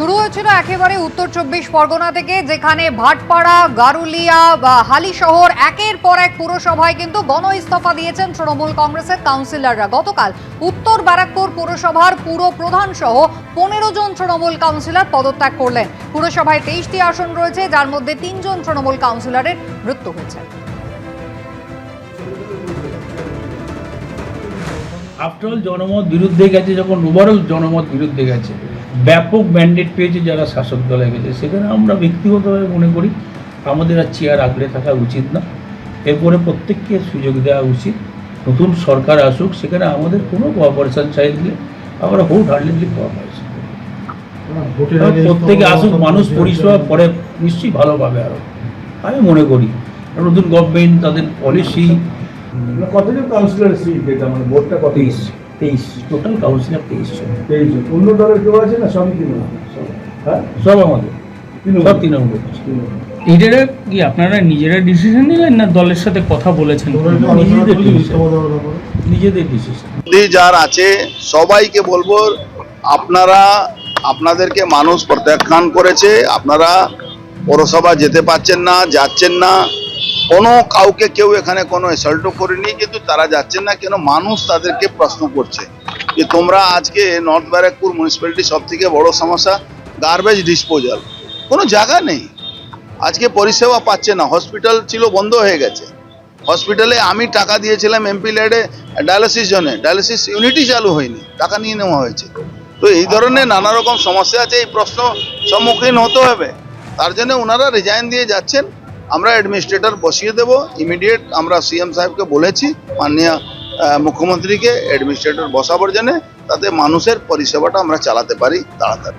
শুরু হয়েছিল একেবারে উত্তর 24 পরগনা থেকে, যেখানে ভাটপাড়া, গারুলিয়া বা হালিশহর একের পর এক পুরসভায় কিন্তু গণ ইস্তফা দিয়েছেন তৃণমূল কংগ্রেসের কাউন্সিলররা। গতকাল উত্তর ব্যারাকপুর পুরসভার পুর প্রধান সহ 15 জন তৃণমূল কাউন্সিলর পদত্যাগ করলেন। পুরসভায় 23টি আসন রয়েছে, যার মধ্যে 3 জন তৃণমূল কাউন্সিলরের মৃত্যু হয়েছে। আফটার অল জনমত বিরুদ্ধে গেছে, যখন ওভারঅল জনমত বিরুদ্ধে গেছে, ব্যাপক ম্যান্ডেট পেয়েছে যারা শাসক দলে গেছে, সেখানে আমরা ব্যক্তিগতভাবে মনে করি আমাদের আর চেয়ার আগলে থাকা উচিত না। এরপরে প্রত্যেককে সুযোগ দেওয়া উচিত। নতুন সরকার আসুক, সেখানে আমাদের কোনো কোঅপারেশন চাইলে আমরা হোল হার্ডলি কোঅপারেশন, প্রত্যেকে আসুক, মানুষ পরিষেবা পরে নিশ্চয়ই ভালো পাবে। আরও আমি মনে করি নতুন গভর্নমেন্ট, তাদের পলিসি। কতজন কাউন্সিলর সিট এটা, মানে ভোটটা কত? 23 টোটাল কাউন্সিলর 23 জন। 23 জন। অন্য দলের কেউ আছে না? সবই তৃণমূল? হ্যাঁ, সব আমাদের সব তৃণমূল। এটারা কি আপনারা নিজেরা ডিসিশন নিলেন না দলের সাথে কথা বলেছেন? নিজেদের ডিসিশন। যার আছে সবাইকে বলবো, আপনাদেরকে মানুষ প্রত্যাখ্যান করেছে, আপনারা পৌরসভা যেতে পারছেন না, যাচ্ছেন না। কোনো কাউকে কেউ এখানে কোনো অ্যাসল্টও করেনি, কিন্তু তারা যাচ্ছেন না কেন? মানুষ তাদেরকে প্রশ্ন করছে যে তোমরা আজকে নর্থ ব্যারাকপুর মিউনিসিপ্যালিটি সব থেকে বড় সমস্যা গার্বেজ ডিসপোজাল, কোনো জায়গা নেই। আজকে পরিষেবা পাচ্ছে না। হসপিটাল ছিল, বন্ধ হয়ে গেছে। হসপিটালে আমি টাকা দিয়েছিলাম এমপি ল্যাডে ডায়ালিসিস জন্য, ডায়ালিসিস ইউনিটই চালু হয়নি, টাকা নিয়ে নেওয়া হয়েছে। তো এই ধরনের নানা রকম সমস্যা আছে, এই প্রশ্ন সম্মুখীন হতে হবে। তার জন্য ওনারা রিজাইন দিয়ে যাচ্ছেন। আমরা অ্যাডমিনিস্ট্রেটর বসিয়ে দেব ইমিডিয়েট। আমরা সিএম সাহেবকে বলেছি, মাননীয় মুখ্যমন্ত্রীকে অ্যাডমিনিস্ট্রেটর বসাবার জন্য, তাতে মানুষের পরিষেবাটা আমরা চালাতে পারি তাড়াতাড়ি।